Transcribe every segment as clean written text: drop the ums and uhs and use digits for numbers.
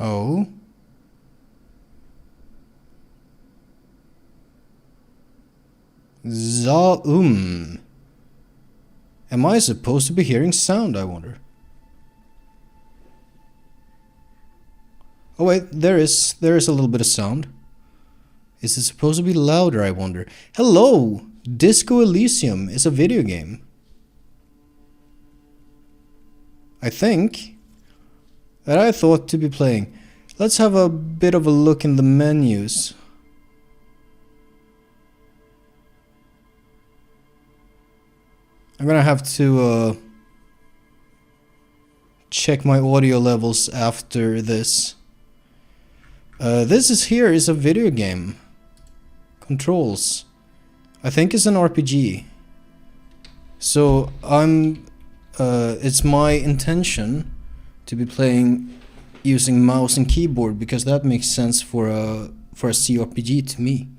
Oh. Zaum. Am I supposed to be hearing sound, I wonder? Oh wait, there is a little bit of sound. Is it supposed to be louder, I wonder? Hello! Disco Elysium is a video game. I think that I thought to be playing. Let's have a bit of a look in the menus. I'm gonna have to check my audio levels after this. This is a video game. Controls. I think it's an RPG. So it's my intention to be playing using mouse and keyboard because that makes sense for a CRPG to me.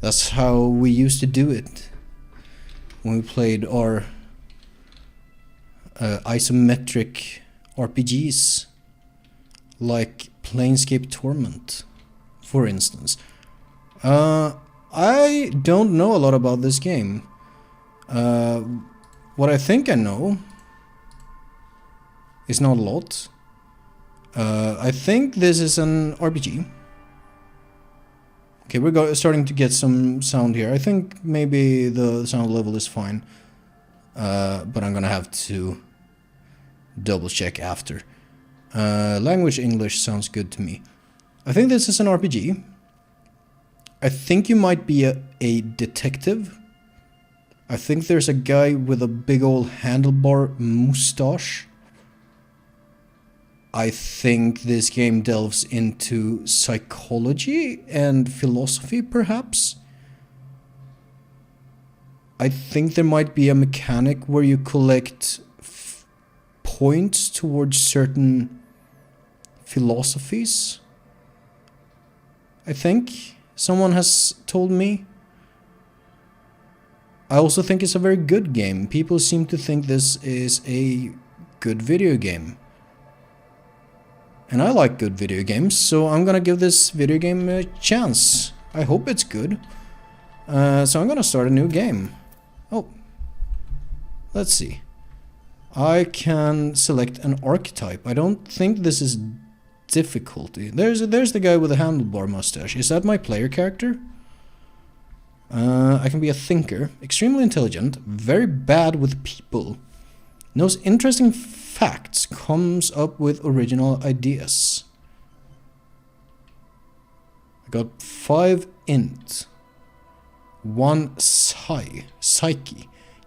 That's how we used to do it when we played our isometric RPGs, like Planescape Torment, for instance. I don't know a lot about this game. What I think I know is not a lot. I think this is an RPG. Okay, we're starting to get some sound here. I think maybe the sound level is fine. But I'm gonna have to double check after. Language English sounds good to me. I think this is an RPG. I think you might be a detective. I think there's a guy with a big old handlebar mustache. I think this game delves into psychology and philosophy, perhaps. I think there might be a mechanic where you collect points towards certain philosophies. I think someone has told me. I also think it's a very good game. People seem to think this is a good video game. And I like good video games, so I'm gonna give this video game a chance. I hope it's good. So I'm gonna start a new game. Oh. Let's see. I can select an archetype. I don't think this is difficulty. There's the guy with the handlebar mustache. Is that my player character? I can be a thinker, extremely intelligent, very bad with people, knows interesting facts, comes up with original ideas. I got 5 int, 1 psyche,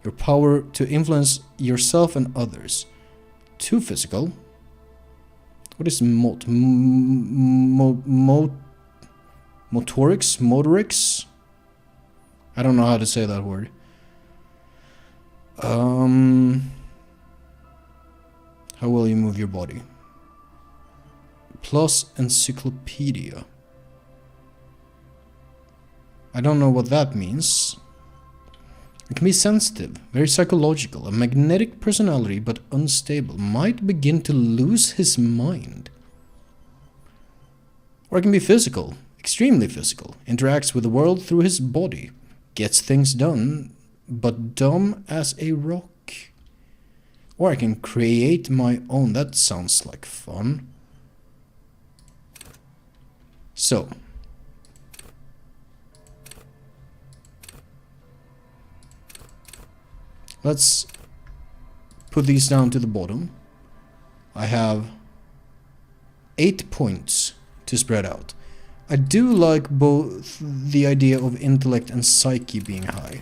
your power to influence yourself and others, 2 physical. What is motorics? I don't know how to say that word. How will you move your body? Plus encyclopedia. I don't know what that means. It can be sensitive, very psychological, a magnetic personality but unstable, might begin to lose his mind. Or it can be physical, extremely physical, interacts with the world through his body, gets things done, but dumb as a rock. Or I can create my own. That sounds like fun. So. Let's put these down to the bottom. I have 8 points to spread out. I do like both the idea of intellect and psyche being high.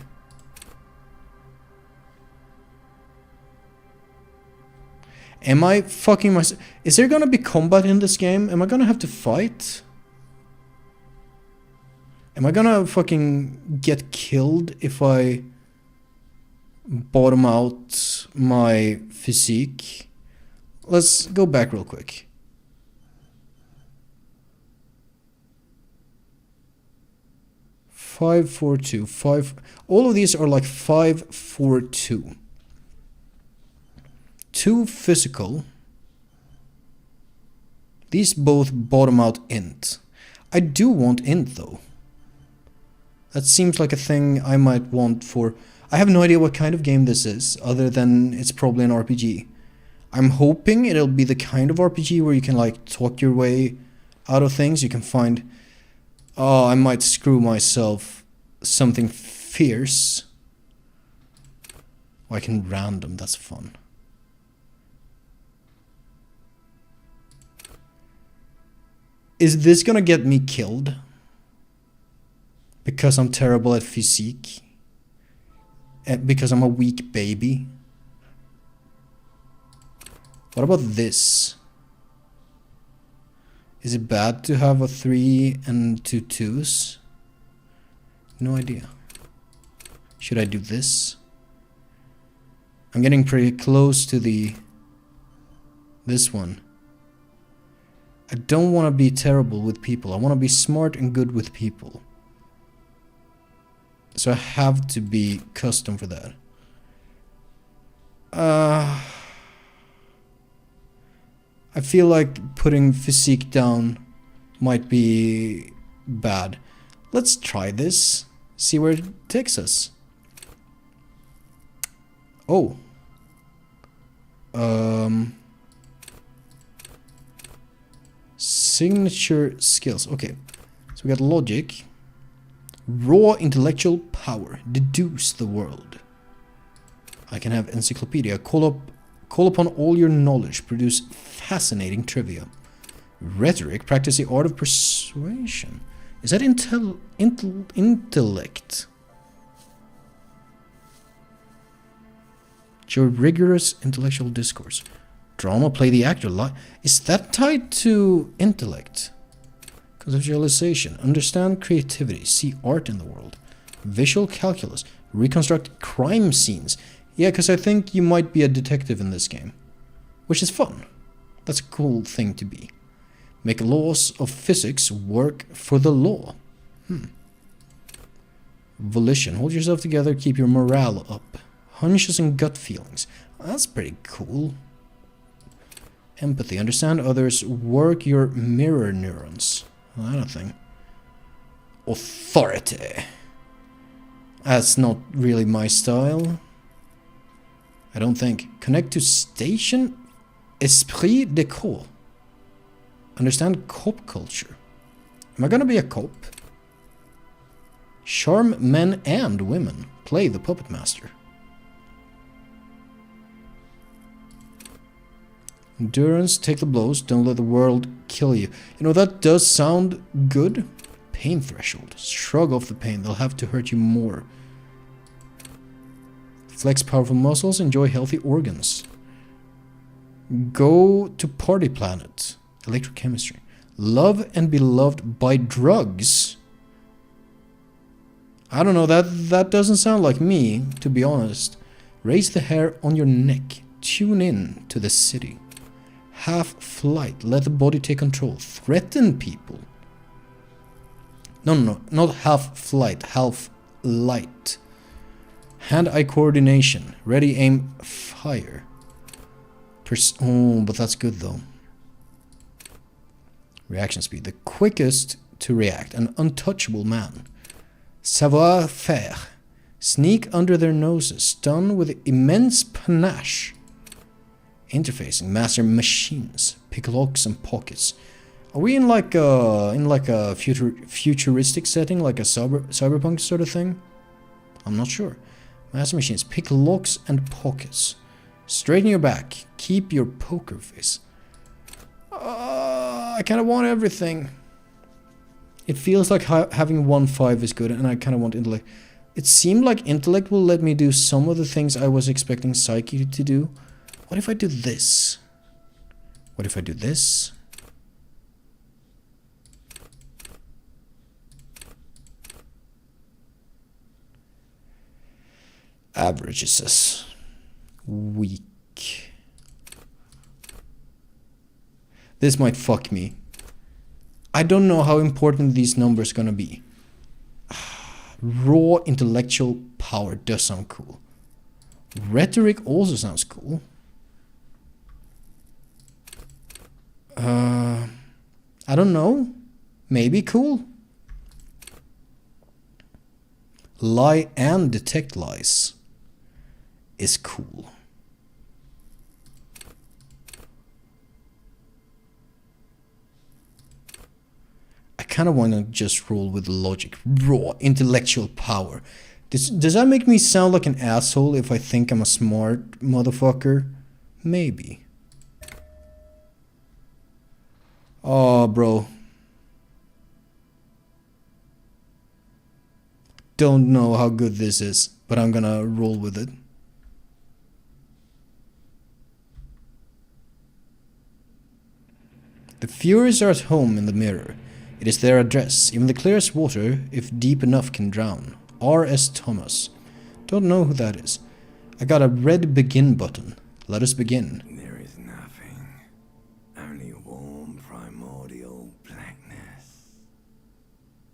Am I fucking myself? Is there gonna be combat in this game? Am I gonna have to fight? Am I gonna fucking get killed if I bottom out my physique? Let's go back real quick. Five, 4, 2, 5. All of these are like 5, 4, 2. 2 physical. These both bottom out int. I do want int though. That seems like a thing I might want for... I have no idea what kind of game this is, other than it's probably an RPG. I'm hoping it'll be the kind of RPG where you can like talk your way out of things. You can find... Oh, I might screw myself. Something fierce. Oh, I can random, that's fun. Is this gonna get me killed? Because I'm terrible at physique? Because I'm a weak baby? What about this? Is it bad to have a 3 and 2 2s? No idea. Should I do this? I'm getting pretty close to this one. I don't want to be terrible with people. I want to be smart and good with people. So I have to be custom for that. I feel like putting physique down might be bad. Let's try this. See where it takes us. Oh. Signature skills. Okay. So we got logic. Raw intellectual power. Deduce the world. I can have encyclopedia. Call upon all your knowledge. Produce fascinating trivia. Rhetoric. Practice the art of persuasion. Is that intellect? Your rigorous intellectual discourse. Drama. Play the actor. Is that tied to intellect? Conceptualization. Understand creativity. See art in the world. Visual calculus. Reconstruct crime scenes. Yeah, because I think you might be a detective in this game. Which is fun. That's a cool thing to be. Make laws of physics work for the law. Volition. Hold yourself together. Keep your morale up. Hunches and gut feelings. That's pretty cool. Empathy. Understand others. Work your mirror neurons. I don't think. Authority. That's not really my style. I don't think. Connect to station. Esprit de corps. Understand cop culture. Am I gonna be a cop? Charm men and women. Play the puppet master. Endurance. Take the blows. Don't let the world kill you. You know, that does sound good. Pain threshold. Shrug off the pain. They'll have to hurt you more. Flex powerful muscles. Enjoy healthy organs. Go to party planet. Electrochemistry. Love and be loved by drugs. I don't know. That doesn't sound like me, to be honest. Raise the hair on your neck. Tune in to the city. Half flight. Let the body take control. Threaten people. No. Not half flight. Half light. Hand-eye coordination. Ready, aim, fire. Oh, but that's good though. Reaction speed. The quickest to react. An untouchable man. Savoir-faire. Sneak under their noses. Stun with immense panache. Interfacing. Master machines. Pick locks and pockets. Are we in like a futuristic setting, like a cyberpunk sort of thing? I'm not sure. Master machines. Pick locks and pockets. Straighten your back. Keep your poker face. I kind of want everything. It feels like having 1-5 is good, and I kind of want intellect. It seemed like intellect will let me do some of the things I was expecting psyche to do. What if I do this? What if I do this? Average, it says. Weak. This might fuck me. I don't know how important these numbers gonna be. Raw intellectual power does sound cool. Rhetoric also sounds cool. I don't know. Maybe cool. Lie and detect lies is cool. I kind of want to just roll with logic. Raw intellectual power. Does that make me sound like an asshole if I think I'm a smart motherfucker? Maybe. Oh, bro. Don't know how good this is, but I'm gonna roll with it. The Furies are at home in the mirror. It is their address. Even the clearest water, if deep enough, can drown. R.S. Thomas. Don't know who that is. I got a red begin button. Let us begin. There is nothing. Only warm primordial blackness.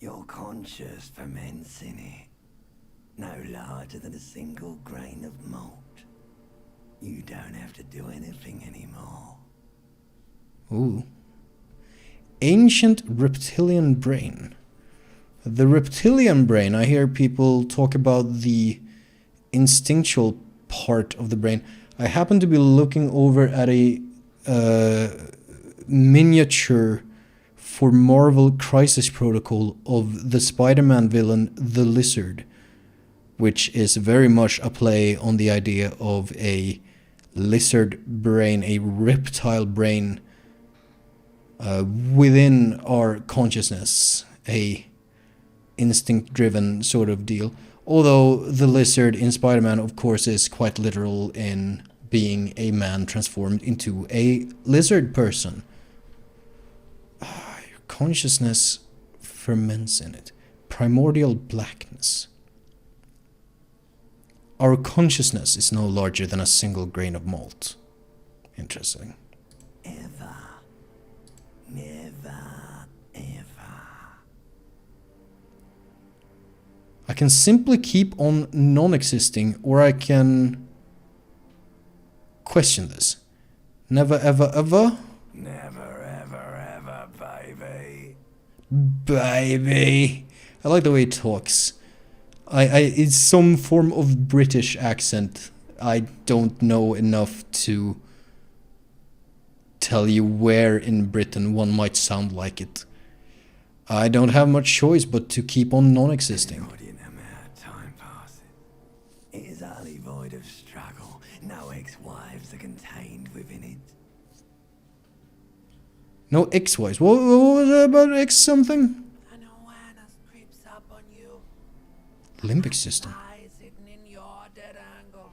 Your conscious ferments in it. No larger than a single grain of malt. You don't have to do anything anymore. Ooh. Ancient reptilian brain. The reptilian brain, I hear people talk about the instinctual part of the brain. I happen to be looking over at a miniature for Marvel Crisis Protocol of the Spider-Man villain, the Lizard, which is very much a play on the idea of a lizard brain, a reptile brain within our consciousness, a instinct-driven sort of deal. Although the lizard in Spider-Man, of course, is quite literal in being a man transformed into a lizard person. Your consciousness ferments in it. Primordial blackness. Our consciousness is no larger than a single grain of malt. Interesting. Ever. Never, ever. I can simply keep on non-existing, or I can question this. Never, ever, ever? Never, ever, ever, baby. Baby. I like the way he talks. It's some form of British accent. I don't know enough to tell you where in Britain one might sound like it. I don't have much choice but to keep on non-existing. Time passes. It is utterly void of struggle. No ex-wives are contained within it. No X-wise. What was that about X something? An awareness creeps up on you. Limbic system. Eyes hidden in your dead angle.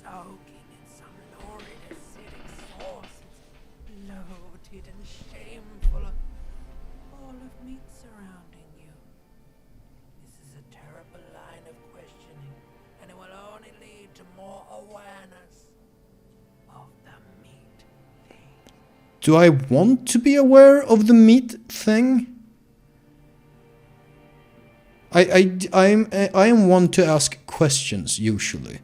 Soaking in some lurid acidic sauce. It's loaded and shameful. All of meat surrounding you. This is a terrible line of questioning, and it will only lead to more awareness of the meat thing. Do I want to be aware of the meat thing? I am one to ask questions, usually.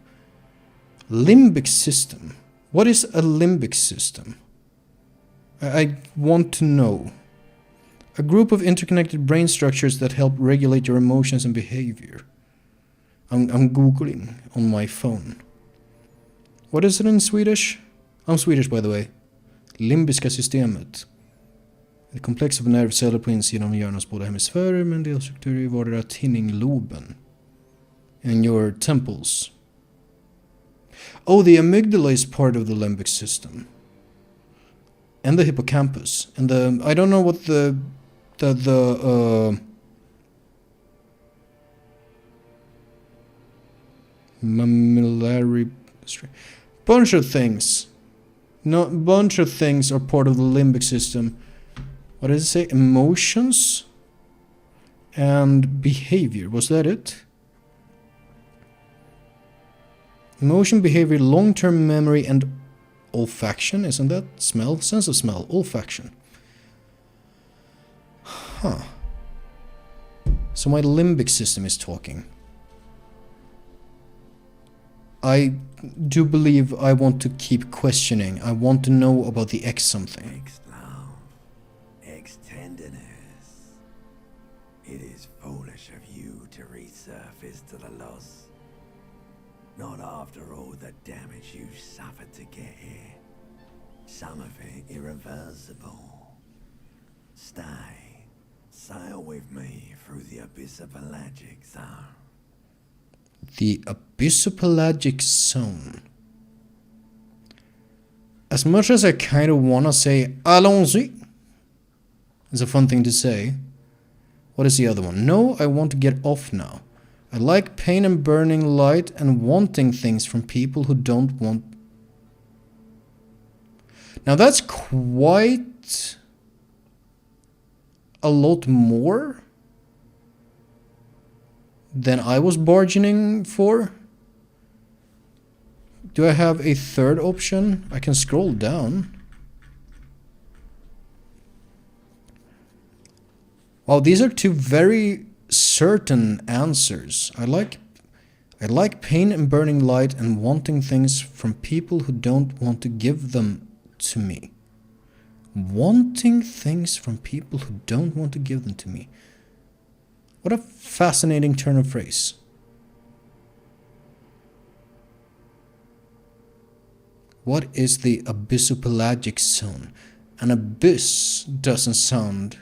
Limbic system. What is a limbic system? I want to know. A group of interconnected brain structures that help regulate your emotions and behavior. I'm Googling on my phone. What is it in Swedish? I'm Swedish, by the way. Limbiska systemet. Ett komplex av nervceller på insidan av hjärnans båda hemisfärer med en delstruktur i vardera tinningloben. In your temples. Oh, the amygdala is part of the limbic system. And the hippocampus. And the... I don't know what the mammillary... bunch of things. No, bunch of things are part of the limbic system. What does it say? Emotions and behavior. Was that it? Emotion, behavior, long-term memory, and olfaction. Isn't that smell? Sense of smell. Olfaction. Huh. So my limbic system is talking. I do believe I want to keep questioning. I want to know about the X something. Ex-love, lacks tenderness. It is foolish of you to resurface to the loss. Not after all the damage you suffered to get here. Some of it irreversible. Stay. Sail with me through the abyssopelagic zone. The abyssopelagic zone. As much as I kind of want to say allons-y, it's a fun thing to say. What is the other one? No, I want to get off now. I like pain and burning light and wanting things from people who don't want. Now that's quite a lot more than I was bargaining for. Do I have a third option? I can scroll down. Wow, these are two very certain answers. I like pain and burning light and wanting things from people who don't want to give them to me. Wanting things from people who don't want to give them to me. What a fascinating turn of phrase. What is the abyssopelagic zone? An abyss doesn't sound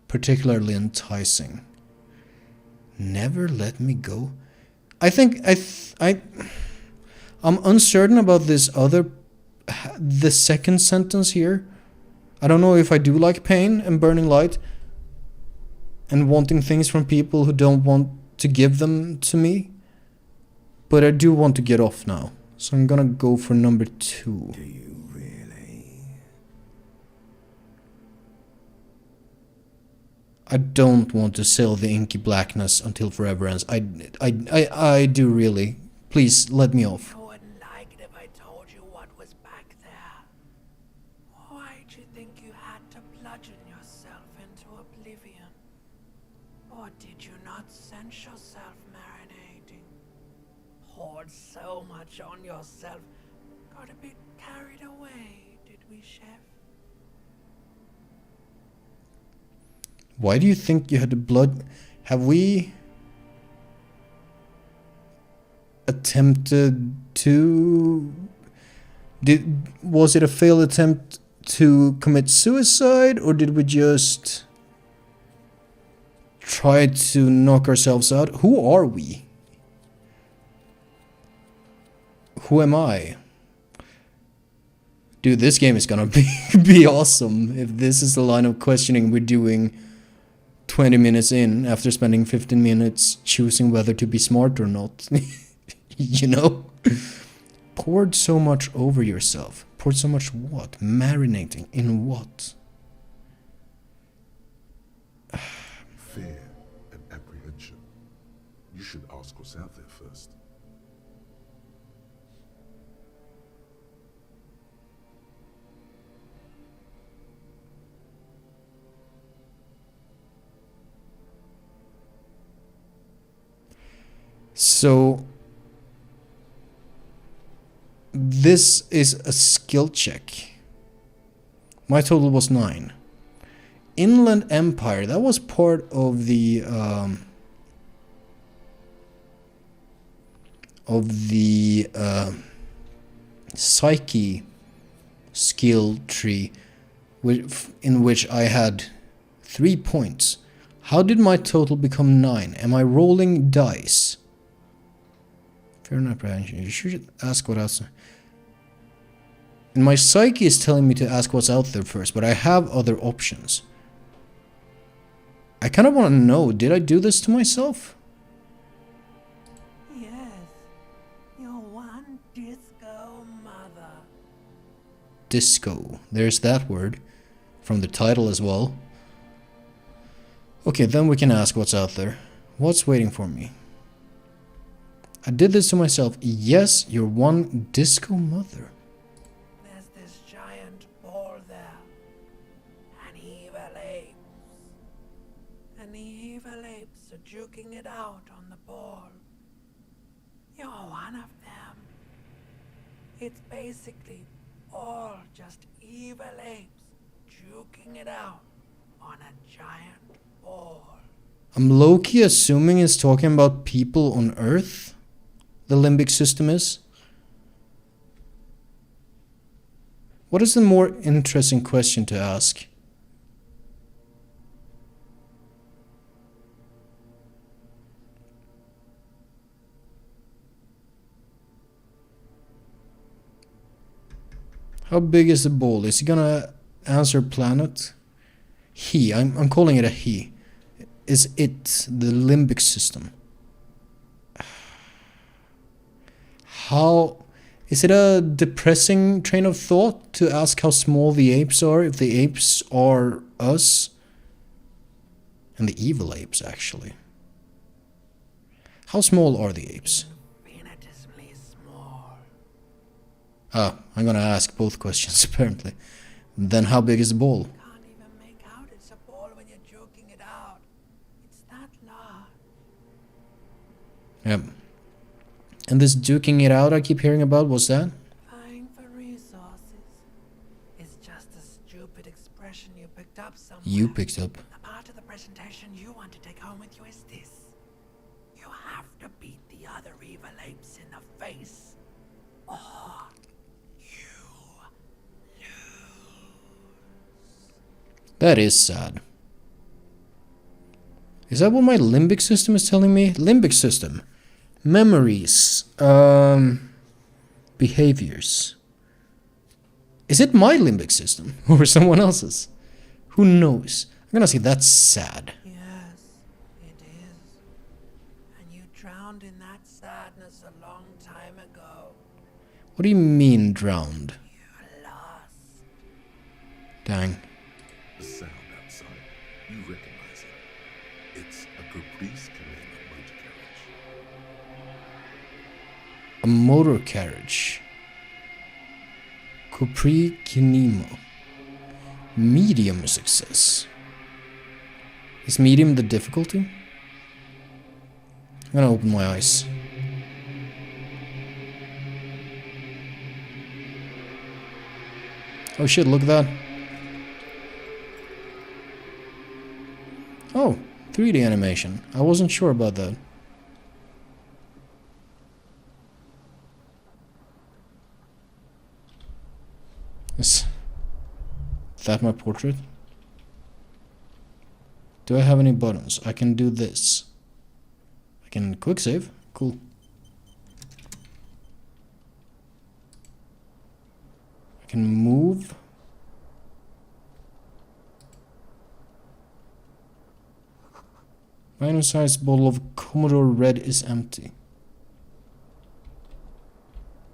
particularly enticing. Never let me go. I think I'm uncertain about the second sentence here. I don't know if I do like pain and burning light and wanting things from people who don't want to give them to me, but I do want to get off now. So I'm gonna go for number 2. Do you really? I don't want to sail the inky blackness until forever ends. I do really. Please let me off. You wouldn't like it if I told you what was back there. Why'd you think you had to bludgeon yourself into oblivion? Or did you not sense yourself marinating? Poured so much on yourself, got a bit carried away, did we, Chef? Why do you think you had to blood? Have we attempted to... Was it a failed attempt to commit suicide, or did we just try to knock ourselves out? Who are we? Who am I? Dude, this game is gonna be awesome if this is the line of questioning we're doing 20 minutes in after spending 15 minutes choosing whether to be smart or not. You know? Poured so much over yourself. Poured so much what? Marinating in what? Fear and apprehension. You should ask what's out there first. So this is a skill check. My total was 9. Inland Empire, that was part of the psyche skill tree, in which I had 3 points. How did my total become 9? Am I rolling dice? Fear and apprehension. You should ask what else. And my psyche is telling me to ask what's out there first, but I have other options. I kind of want to know, did I do this to myself? Yes, your one disco mother. Disco. There's that word. From the title as well. Okay, then we can ask what's out there. What's waiting for me? I did this to myself. Yes, your one disco mother. There's this giant ball there. And evil apes. And the evil apes are juking it out on the ball. You're one of them. It's basically all just evil apes juking it out on a giant ball. I'm low-key assuming it's talking about people on Earth. The limbic system is. What is the more interesting question to ask? How big is the ball? Is he gonna answer planet? I'm calling it a he. Is it the limbic system? How is it a depressing train of thought to ask how small the apes are if the apes are us? And the evil apes, actually. How small are the apes? Infinitesimally small. Ah, I'm gonna ask both questions apparently. Then how big is the ball? Can't even make out it's a ball when you're joking it out. It's that large. Yep. And this duking it out I keep hearing about, what's that? Vying for resources. It's just a stupid expression you picked up somewhere. You picked up. The part of the presentation you want to take home with you is this. You have to beat the other evil apes in the face. Or you lose. That is sad. Is that what my limbic system is telling me? Limbic system. Memories. Behaviors. Is it my limbic system? Or someone else's? Who knows? I'm gonna say that's sad. Yes, it is. And you drowned in that sadness a long time ago. What do you mean drowned? You lost. Dang. The sound outside. You recognize it. It's a Caprice Canema motor carriage. A motor carriage. Capri Kinemo. Medium success. Is medium the difficulty? I'm gonna open my eyes. Oh shit, look at that. Oh, 3D animation. I wasn't sure about that. Is that my portrait? Do I have any buttons? I can do this. I can quick save. Cool. I can move. My sized bottle of Commodore Red is empty.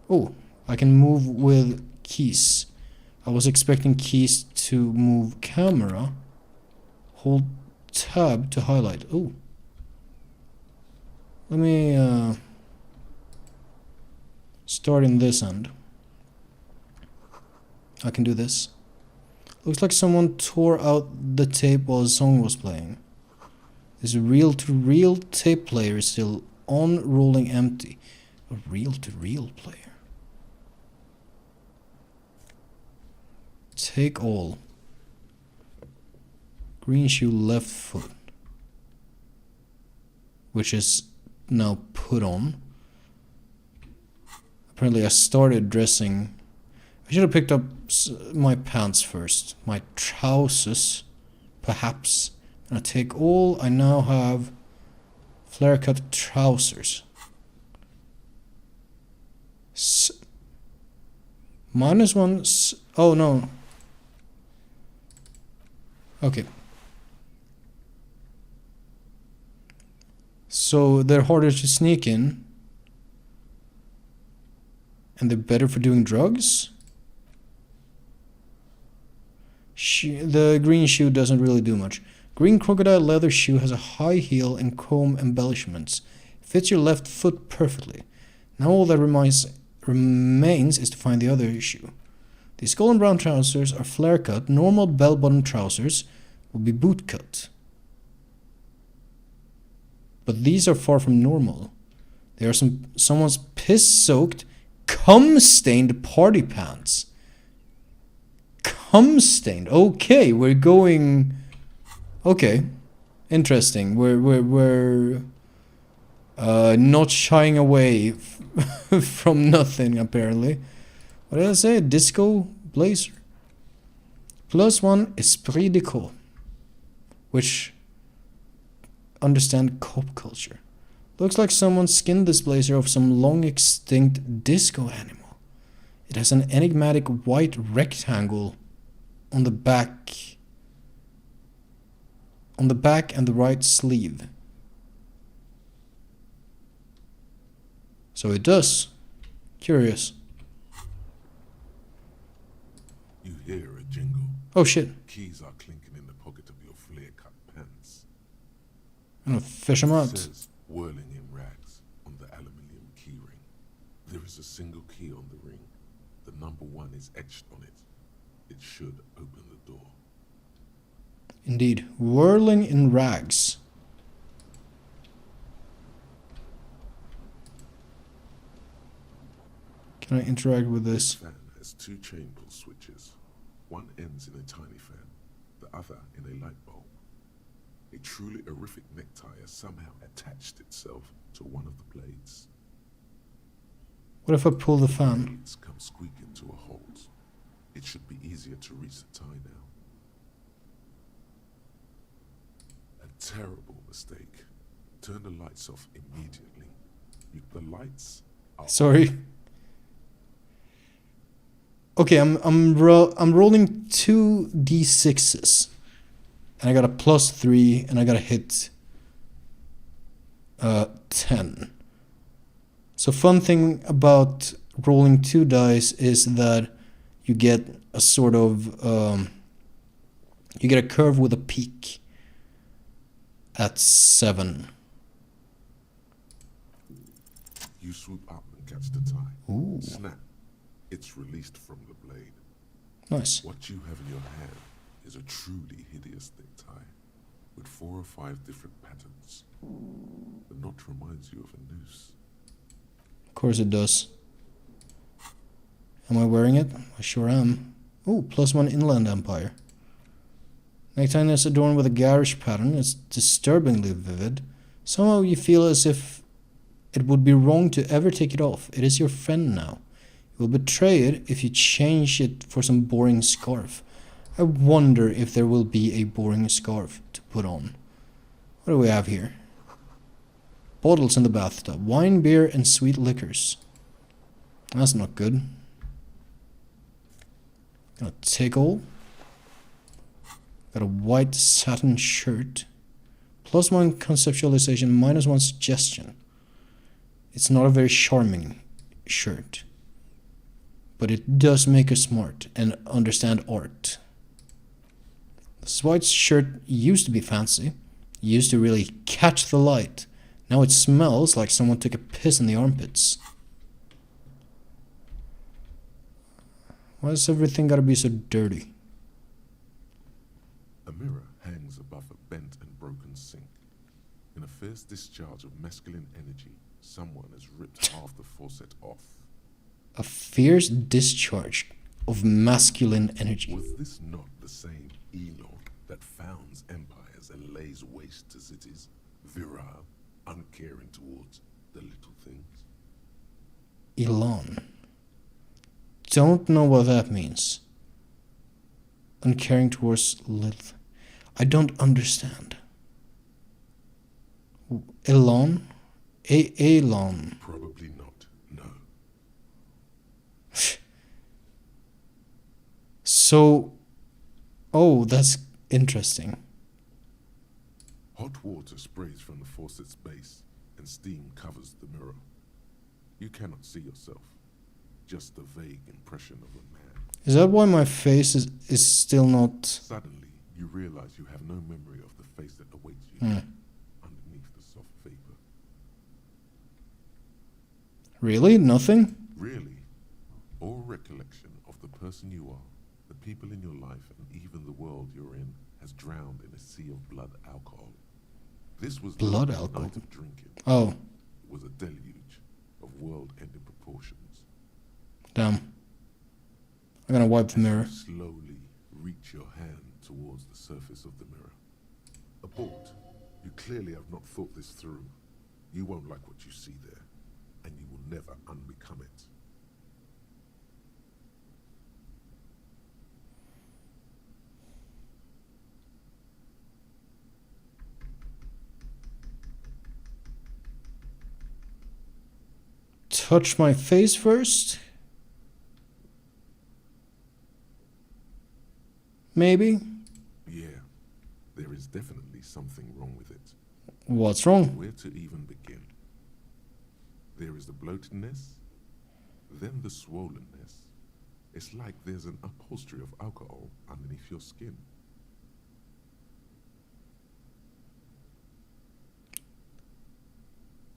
Oh, I can move with keys. I was expecting keys to move camera. Hold tab to highlight. Oh. Let me start in this end. I can do this. Looks like someone tore out the tape while a song was playing. This reel-to-reel tape player is still on, rolling empty. A reel-to-reel player. Take all. Green shoe, left foot. Which is now put on. Apparently I started dressing. I should have picked up my pants first. My trousers, perhaps. And I take all. I now have flare cut trousers. -1. Oh no. Okay. So they're harder to sneak in. And they're better for doing drugs? The green shoe doesn't really do much. Green crocodile leather shoe has a high heel and chrome embellishments. Fits your left foot perfectly. Now all that remains is to find the other shoe. The skull and brown trousers are flare cut. Normal bell-bottom trousers will be boot cut. But these are far from normal. They are someone's piss-soaked, cum-stained party pants. cum stained. Okay, we're going. Okay, interesting. We're not shying away from nothing apparently. What did I say? Disco blazer. +1 esprit de corps, which understand cop culture. Looks like someone skinned this blazer of some long extinct disco animal. It has an enigmatic white rectangle on the back and the right sleeve. So it does. Curious. You hear a jingle. Oh shit. Keys are clinking in the pocket of your flare-cut pants. I'm gonna fish him It out. says, whirling in rags on the aluminium key ring. There is a single key on the ring. The number 1 is etched on it. It should open the door. Indeed. Whirling in rags. Can I interact with This this? fan has 2 chain pull switches. One ends in a tiny fan, the other in a light bulb. A truly horrific necktie has somehow attached itself to one of the blades. What if I pull the fan? Blades come squeaking to a halt. It should be easier to reach the tie now. A terrible mistake. Turn the lights off immediately. The lights are Sorry. Okay, I'm rolling 2 d6s, and I got a +3, and I got a hit 10. So fun thing about rolling 2 dice is that you get a sort of you get a curve with a peak at 7. You swoop up and catch the tie. Ooh, Snap. It's released from the blade. nice. What you have in your hand is a truly hideous thick tie with 4 or 5 different patterns. The knot reminds you of a noose. Of course it does. Am I wearing it? I sure am. Oh, +1 Inland Empire. Necktie is adorned with a garish pattern. It's disturbingly vivid. Somehow you feel as if it would be wrong to ever take it off. It is your friend now. You will betray it if you change it for some boring scarf. I wonder if there will be a boring scarf to put on. What do we have here? Bottles in the bathtub. Wine, beer, and sweet liquors. That's not good. Gonna take all. Got a white satin shirt. +1 conceptualization, -1 suggestion. It's not a very charming shirt. But it does make us smart and understand art. This white shirt used to be fancy. Used to really catch the light. Now it smells like someone took a piss in the armpits. Why does everything gotta be so dirty? A mirror hangs above a bent and broken sink. In a fierce discharge of masculine energy, someone has ripped half the faucet off. A fierce discharge of masculine energy. Was this not the same Elon that founds empires and lays waste to cities, virile, uncaring towards the little things? Elon. Don't know what that means. Uncaring towards little. I don't understand. Elon? Elon. Probably not, no. So, oh, that's interesting. Hot water sprays from the faucet's base, and steam covers the mirror. You cannot see yourself, just a vague impression of a man. Is that why my face is still not... Suddenly, you realize you have no memory of the face that awaits you underneath the soft vapor. Really? Nothing? Really, all recollection of the person you are, the people in your life, and even the world you're in has drowned in a sea of blood alcohol. This was Blood not a alcohol? night of drinking. Oh, It was a deluge of world-ending proportions. damn. I'm gonna wipe the mirror. Slowly reach your hand towards the surface of the mirror. Abort. You clearly have not thought this through. You won't like what you see there, and you will never unbecome it. Touch my face first? Maybe? Yeah, there is definitely something wrong with it. What's wrong? Where to even begin? There is the bloatedness, then the swollenness. It's like there's an upholstery of alcohol underneath your skin.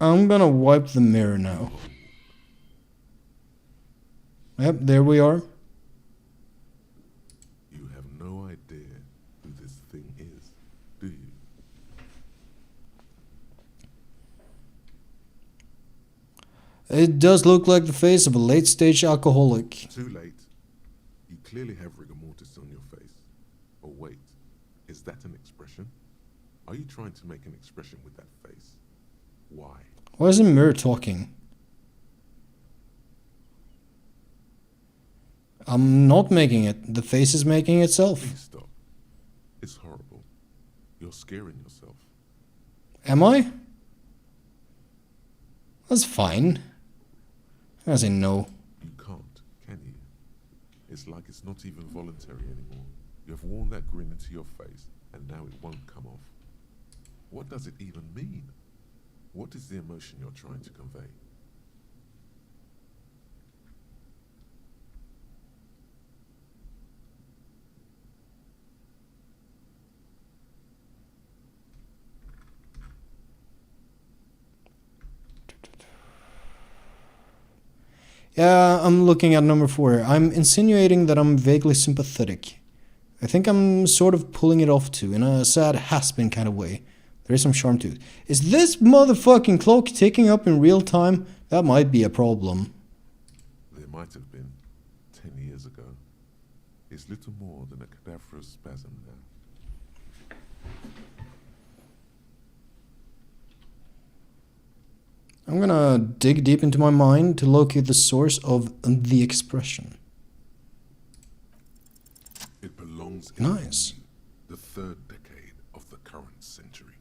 I'm gonna wipe the mirror now. Yep, there we are. You have no idea who this thing is, do you? It does look like the face of a late-stage alcoholic. Too late. You clearly have rigor mortis on your face. Oh wait, is that an expression? Are you trying to make an expression with that face? Why? Why is the mirror talking? I'm not making it. The face is making itself. Please stop. It's horrible. You're scaring yourself. Am I? That's fine. I say no. You can't, can you? It's like it's not even voluntary anymore. You have worn that grin into your face, and now it won't come off. What does it even mean? What is the emotion you're trying to convey? Yeah, I'm looking at number 4. I'm insinuating that I'm vaguely sympathetic. I think I'm sort of pulling it off too, in a sad has-been kind of way. There is some charm to it. Is this motherfucking clock ticking up in real time? That might be a problem. There might have been 10 years ago. It's little more than a cadaverous spasm now. I'm gonna dig deep into my mind to locate the source of the expression. It belongs in Nice. the third decade of the current century.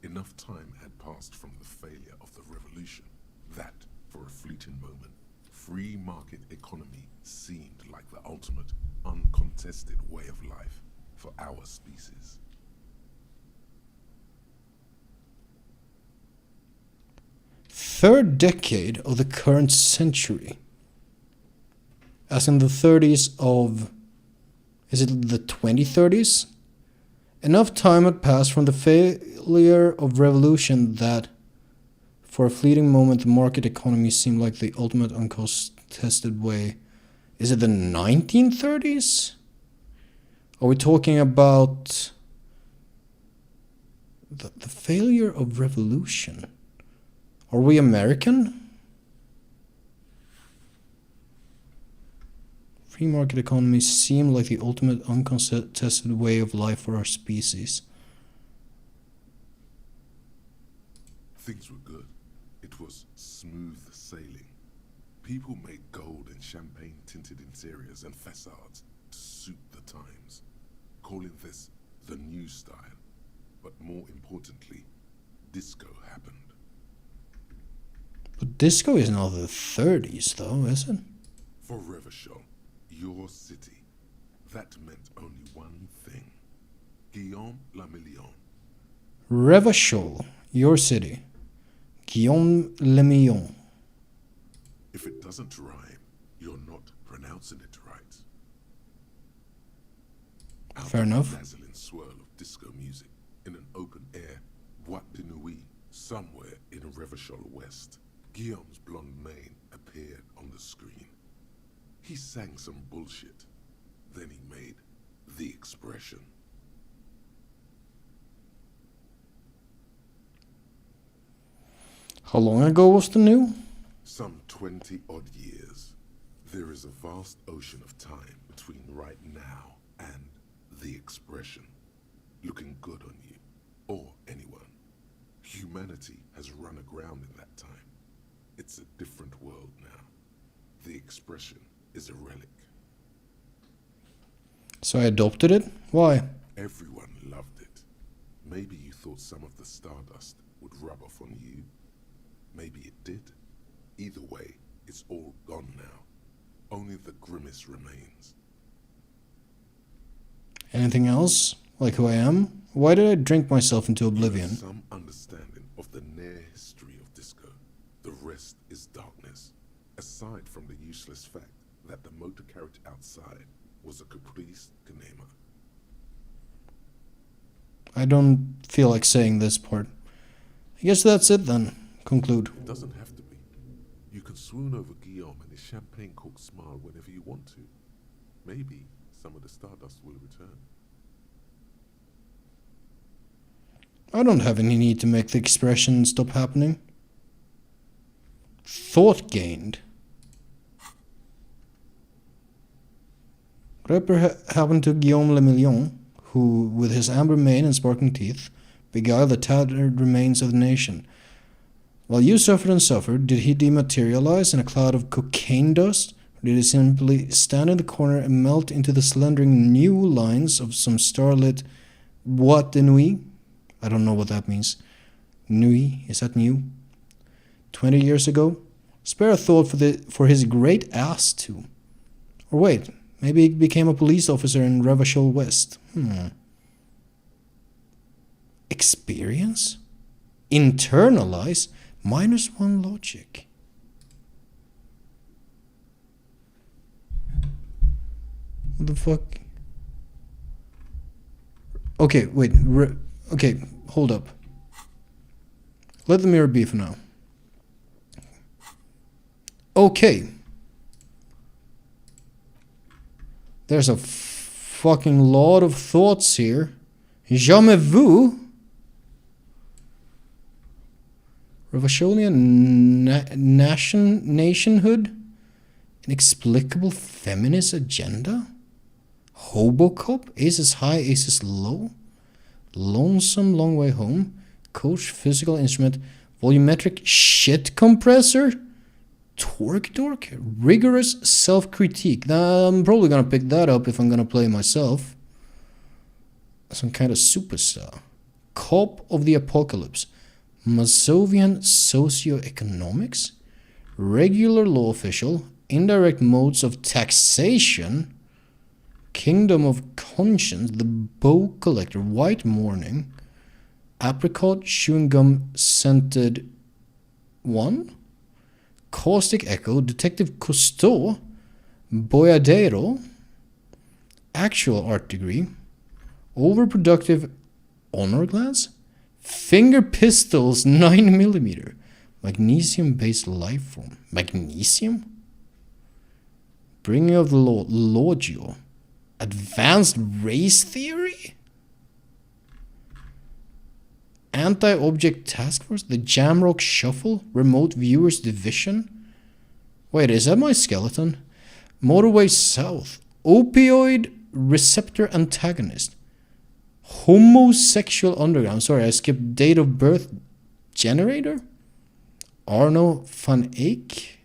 Enough time had passed from the failure of the revolution that, for a fleeting moment, free market economy seemed like the ultimate, uncontested way of life for our species. Third decade of the current century. As in the 30s of... Is it the 2030s? Enough time had passed from the failure of revolution that, for a fleeting moment, the market economy seemed like the ultimate uncontested way. Is it the 1930s? Are we talking about the failure of revolution? Are we American? Free market economy seemed like the ultimate uncontested way of life for our species. Things were good. It was smooth sailing. People made gold and champagne-tinted interiors and facades to suit the times, calling this the new style. But more importantly, disco happened. But disco is not the 30s though, is it? For Revachol, your city, that meant only one thing. Guillaume le Million. Revachol, your city. Guillaume le Million. If it doesn't rhyme, you're not pronouncing it right. Out Fair of enough. the dazzling swirl of disco music in an open air boîte de nuit somewhere in Revachol West, Guillaume's blonde mane appeared on the screen. He sang some bullshit. Then he made the expression. How long ago was the new? Some 20-odd years. There is a vast ocean of time between right now and expression, looking good on you, or anyone. Humanity has run aground in that time. It's a different world now. The expression is a relic. So I adopted it? Why? Everyone loved it. Maybe you thought some of the stardust would rub off on you. Maybe it did. Either way, it's all gone now. Only the grimace remains. Anything else? Like who I am? Why did I drink myself into oblivion? You have some understanding of the near history of disco. The rest is darkness. Aside from the useless fact that the motor carriage outside was a caprice Kanema. I don't feel like saying this part. I guess that's it then. Conclude. It doesn't have to be. You can swoon over Guillaume and his champagne-corked smile whenever you want to. Maybe some of the stardust will return. I don't have any need to make the expression stop happening. Thought gained. Whatever happened to Guillaume Le Million, who, with his amber mane and sparkling teeth, beguiled the tattered remains of the nation? While you suffered and suffered, did he dematerialize in a cloud of cocaine dust, or did he simply stand in the corner and melt into the slendering new lines of some starlit boîte de nuit? I don't know what that means. Nuit, is that new? 20 years ago? Spare a thought for his great ass too. Or wait, maybe he became a police officer in Ravachol West. Experience? Internalize? -1 logic. What the fuck? Okay, wait. Okay, hold up. Let the mirror be for now. Okay. There's a fucking lot of thoughts here. Jamais vu. Ravacholian nationhood? Inexplicable feminist agenda? Hobocop? Aces high, aces low? Lonesome long way home? Coach physical instrument? Volumetric shit compressor? Torque dork? Rigorous self-critique. Now, I'm probably gonna pick that up if I'm gonna play myself. Some kind of superstar. Cop of the apocalypse. Masovian socioeconomics? Regular law official? Indirect modes of taxation? Kingdom of conscience? The bow collector? White morning? Apricot chewing gum scented one? Caustic echo? Detective Cousteau? Boyadero? Actual art degree? Overproductive honor glass? Finger pistols 9mm. Magnesium-based life form. Magnesium? Bringing of the law. Logio. Advanced race theory? Anti-object task force? The Jamrock Shuffle? Remote viewers division? Wait, is that my skeleton? Motorway South. Opioid receptor antagonist. Homosexual underground. Sorry, I skipped date of birth generator. Arno van Eyck.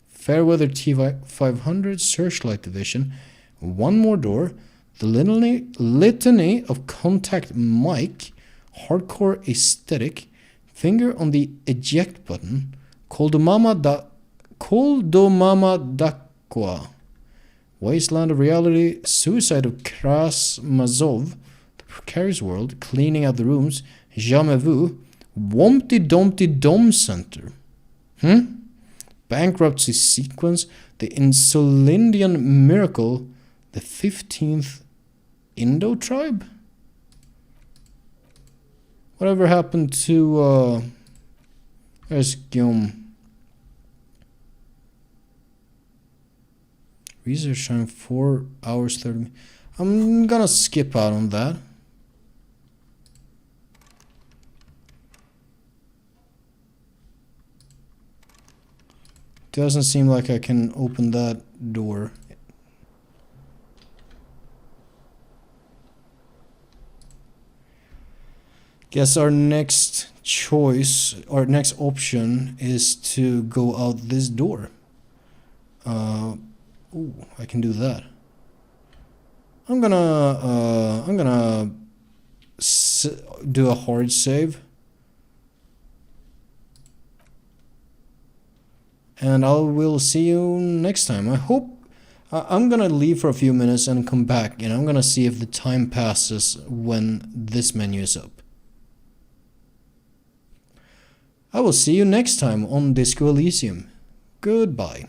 Fairweather T500 Searchlight Division. One more door. The litany of contact mic. Hardcore aesthetic. Finger on the eject button. Koldomama Dakwa. Wasteland of reality. Suicide of Krasmazov. The precarious world. Cleaning out the rooms. Jamais vu. Wompty Dumpty Dom Center. Bankruptcy sequence. The Insulindian miracle. The 15th Indo tribe? Whatever happened to there's Guillaume. Research time 4 hours 30 minutes. I'm gonna skip out on that. Doesn't seem like I can open that door. Guess our next choice, our next option is to go out this door. Ooh, I can do that. I'm gonna do a hard save. And I will see you next time. I hope I'm gonna leave for a few minutes and come back, and I'm gonna see if the time passes when this menu is up. I will see you next time on Disco Elysium. Goodbye.